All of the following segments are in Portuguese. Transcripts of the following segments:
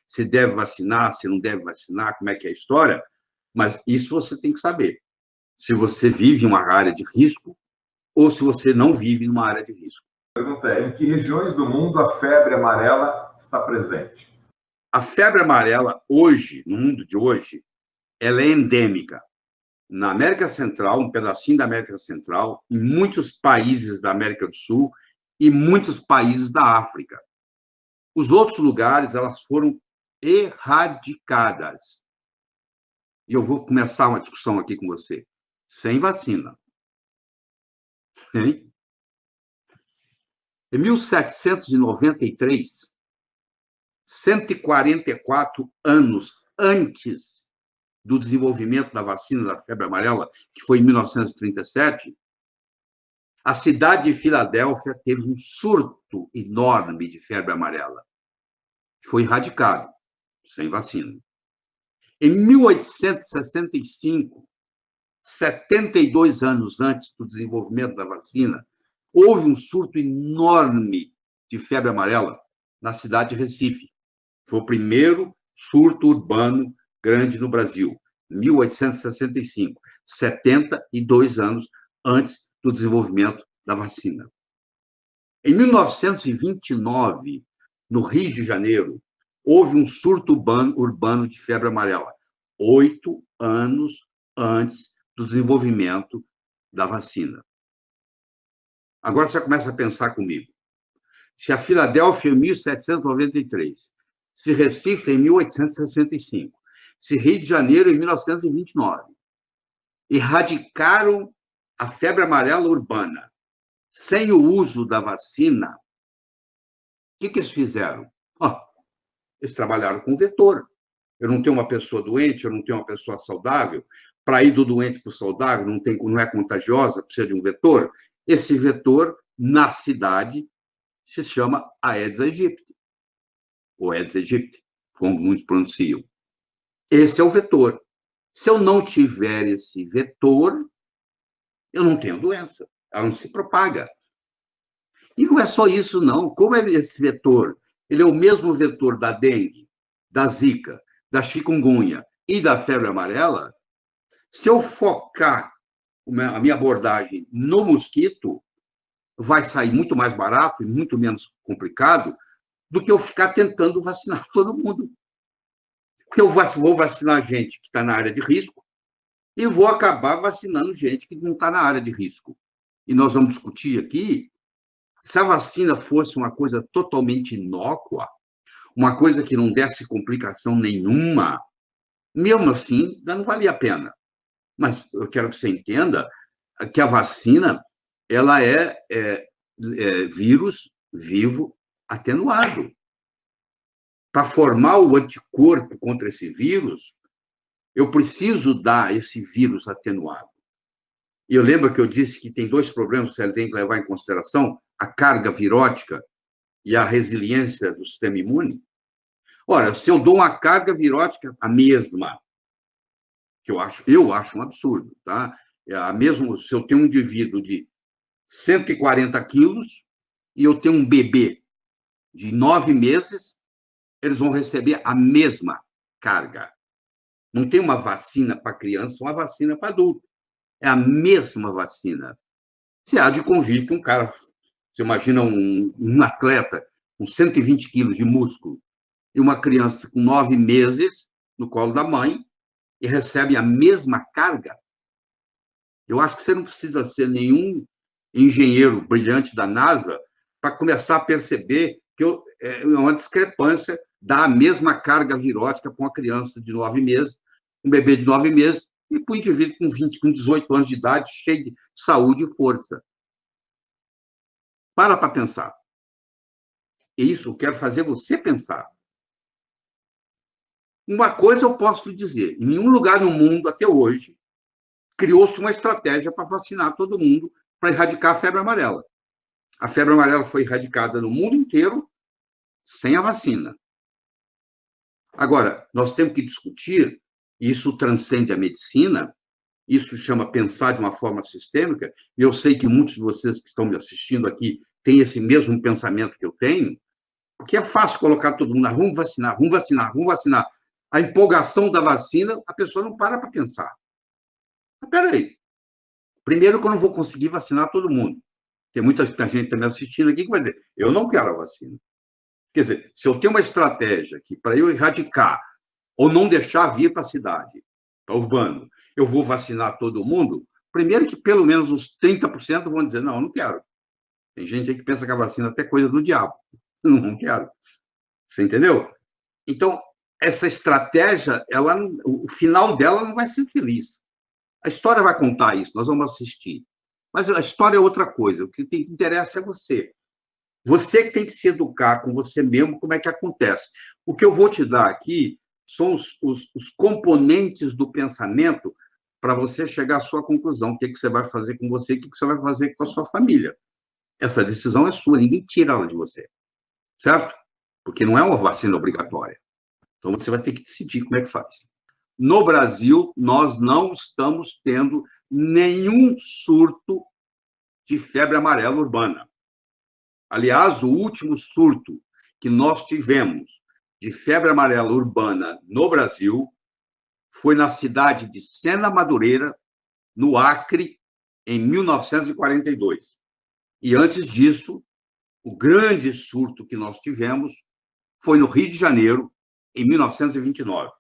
se deve vacinar, se não deve vacinar, como é que é a história, mas isso você tem que saber. Se você vive em uma área de risco ou se você não vive em uma área de risco. A pergunta é, em que regiões do mundo a febre amarela está presente? A febre amarela, hoje, no mundo de hoje, ela é endêmica. Na América Central, um pedacinho da América Central, em muitos países da América do Sul e muitos países da África. Os outros lugares, elas foram erradicadas. E eu vou começar uma discussão aqui com você. Sem vacina. Hein? Em 1793, 144 anos antes do desenvolvimento da vacina da febre amarela, que foi em 1937, a cidade de Filadélfia teve um surto enorme de febre amarela. Foi erradicado, sem vacina. Em 1865, 72 anos antes do desenvolvimento da vacina, houve um surto enorme de febre amarela na cidade de Recife. Foi o primeiro surto urbano grande no Brasil, 1865, 72 anos antes do desenvolvimento da vacina. Em 1929, no Rio de Janeiro, houve um surto urbano de febre amarela, 8 anos antes do desenvolvimento da vacina. Agora você começa a pensar comigo. Se a Filadélfia em 1793, se Recife em 1865, se Rio de Janeiro em 1929 erradicaram a febre amarela urbana sem o uso da vacina, o que eles fizeram? Eles trabalharam com vetor. Eu não tenho uma pessoa doente, eu não tenho uma pessoa saudável. Para ir do doente para o saudável, não é contagiosa, precisa de um vetor. Esse vetor, na cidade, se chama Aedes aegypti, ou Aedes aegypti, como muitos pronunciam. Esse é o vetor. Se eu não tiver esse vetor, eu não tenho doença. Ela não se propaga. E não é só isso, não. Como é esse vetor? Ele é o mesmo vetor da dengue, da zika, da chikungunya e da febre amarela. Se eu focar a minha abordagem no mosquito, vai sair muito mais barato e muito menos complicado do que eu ficar tentando vacinar todo mundo. Porque eu vou vacinar gente que está na área de risco e vou acabar vacinando gente que não está na área de risco. E nós vamos discutir aqui, se a vacina fosse uma coisa totalmente inócua, uma coisa que não desse complicação nenhuma, mesmo assim, não valia a pena. Mas eu quero que você entenda que a vacina ela é vírus vivo atenuado. Para formar o anticorpo contra esse vírus, eu preciso dar esse vírus atenuado. E eu lembro que eu disse que tem dois problemas que você tem que levar em consideração, a carga virótica e a resiliência do sistema imune. Ora, se eu dou uma carga virótica a mesma, que eu acho um absurdo, tá? Se eu tenho um indivíduo de 140 quilos e eu tenho um bebê de 9 meses, eles vão receber a mesma carga. Não tem uma vacina para criança, uma vacina para adulto. É a mesma vacina. Você há de convir que um cara, você imagina um atleta com 120 quilos de músculo e uma criança com 9 meses no colo da mãe e recebe a mesma carga. Eu acho que você não precisa ser nenhum engenheiro brilhante da NASA para começar a perceber que é uma discrepância dar a mesma carga virótica para uma criança de 9 meses, um bebê de 9 meses, e para um indivíduo com 18 anos de idade, cheio de saúde e força. Para pensar. Isso eu quero fazer você pensar. Uma coisa eu posso lhe dizer: em nenhum lugar no mundo, até hoje, criou-se uma estratégia para vacinar todo mundo, para erradicar a febre amarela. A febre amarela foi erradicada no mundo inteiro sem a vacina. Agora, nós temos que discutir, e isso transcende a medicina, isso chama pensar de uma forma sistêmica, e eu sei que muitos de vocês que estão me assistindo aqui têm esse mesmo pensamento que eu tenho. Porque é fácil colocar todo mundo, vamos vacinar, vamos vacinar, vamos vacinar. A empolgação da vacina, a pessoa não para pensar. Mas, peraí. Primeiro que eu não vou conseguir vacinar todo mundo. Tem muita gente também assistindo aqui que vai dizer, eu não quero a vacina. Quer dizer, se eu tenho uma estratégia que para eu erradicar ou não deixar vir para a cidade, para o urbano, eu vou vacinar todo mundo, primeiro que pelo menos uns 30% vão dizer, não, eu não quero. Tem gente aí que pensa que a vacina é até coisa do diabo. Não quero. Você entendeu? Então, essa estratégia, o final dela não vai ser feliz. A história vai contar isso, nós vamos assistir. Mas a história é outra coisa. O que interessa é você. Você que tem que se educar com você mesmo, como é que acontece. O que eu vou te dar aqui são os componentes do pensamento para você chegar à sua conclusão. O que você vai fazer com você, o que você vai fazer com a sua família. Essa decisão é sua, ninguém tira ela de você. Certo? Porque não é uma vacina obrigatória. Então, você vai ter que decidir como é que faz. No Brasil, nós não estamos tendo nenhum surto de febre amarela urbana. Aliás, o último surto que nós tivemos de febre amarela urbana no Brasil foi na cidade de Sena Madureira, no Acre, em 1942. E antes disso, o grande surto que nós tivemos foi no Rio de Janeiro, em 1929.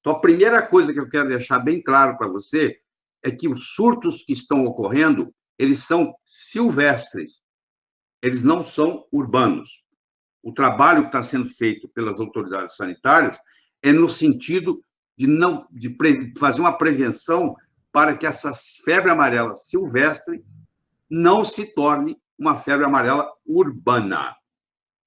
Então, a primeira coisa que eu quero deixar bem claro para você é que os surtos que estão ocorrendo, eles são silvestres, eles não são urbanos. O trabalho que está sendo feito pelas autoridades sanitárias é no sentido de fazer uma prevenção para que essa febre amarela silvestre não se torne uma febre amarela urbana.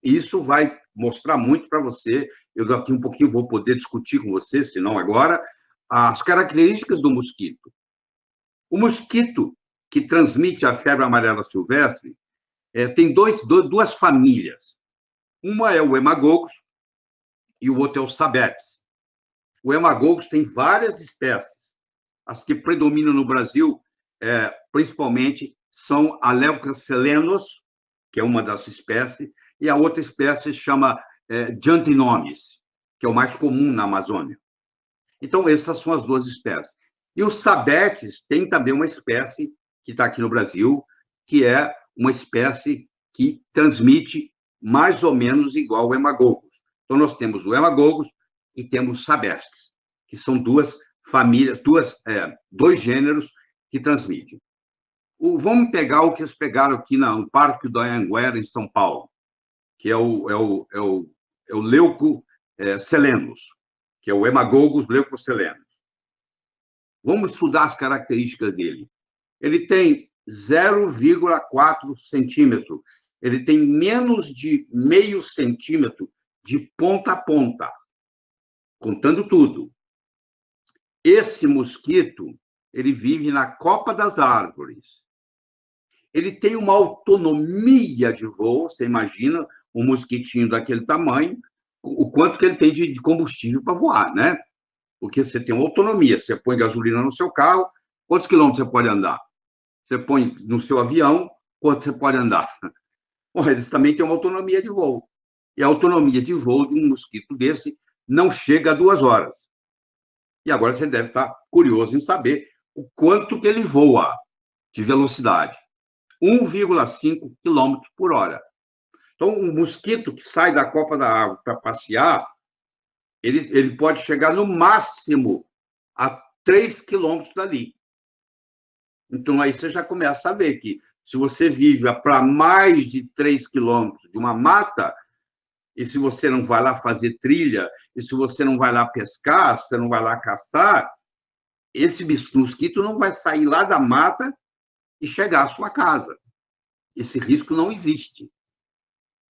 Isso vai mostrar muito para você. Eu daqui um pouquinho vou poder discutir com você, se não agora, as características do mosquito. O mosquito que transmite a febre amarela silvestre tem duas famílias. Uma é o hemagogos e o outro é o sabetes. O hemagogos tem várias espécies. As que predominam no Brasil, principalmente, são a Leucocelenos, que é uma das espécies, e a outra espécie chama Giantinomis, que é o mais comum na Amazônia. Então, essas são as duas espécies. E os sabetes tem também uma espécie que está aqui no Brasil, que é uma espécie que transmite mais ou menos igual ao hemagogos. Então, nós temos o hemagogos e temos sabetes, que são duas famílias, dois gêneros que transmitem. Vamos pegar o que eles pegaram aqui no Parque do Anhanguera, em São Paulo, que é o Leucocelenos, que é o hemagogos leucocelenos. Vamos estudar as características dele. Ele tem 0,4 centímetro. Ele tem menos de meio centímetro de ponta a ponta, contando tudo. Esse mosquito, ele vive na copa das árvores. Ele tem uma autonomia de voo, você imagina um mosquitinho daquele tamanho, o quanto que ele tem de combustível para voar, né? Porque você tem uma autonomia, você põe gasolina no seu carro, quantos quilômetros você pode andar? Você põe no seu avião, quanto você pode andar? Bom, eles também têm uma autonomia de voo. E a autonomia de voo de um mosquito desse não chega a 2 horas. E agora você deve estar curioso em saber o quanto que ele voa de velocidade. 1,5 km por hora. Então, um mosquito que sai da copa da árvore para passear, ele pode chegar no máximo a 3 quilômetros dali. Então, aí você já começa a ver que se você vive para mais de 3 quilômetros de uma mata, e se você não vai lá fazer trilha, e se você não vai lá pescar, se você não vai lá caçar, esse mosquito não vai sair lá da mata e chegar à sua casa. Esse risco não existe.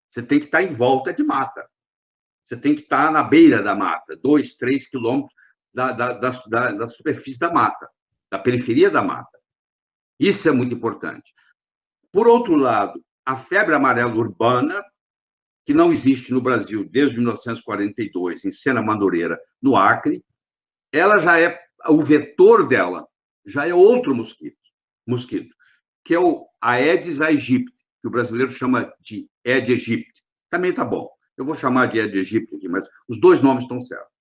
Você tem que estar em volta de mata. Você tem que estar na beira da mata, 2, 3 quilômetros da superfície da mata, da periferia da mata. Isso é muito importante. Por outro lado, a febre amarela urbana, que não existe no Brasil desde 1942, em Sena Madureira, no Acre, ela já o vetor dela já é outro mosquito, que é o Aedes aegypti, que o brasileiro chama de Aedes aegypti. Também tá bom. eu vou chamar de Aedes aegypti aqui, mas os dois nomes estão certos,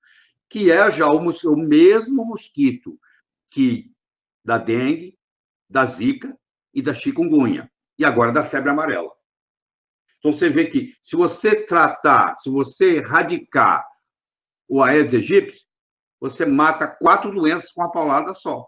que é já o mesmo mosquito que da dengue, da zika e da chikungunya, e agora da febre amarela. Então, você vê que se você tratar, se você erradicar o Aedes aegypti, você mata 4 doenças com uma paulada só.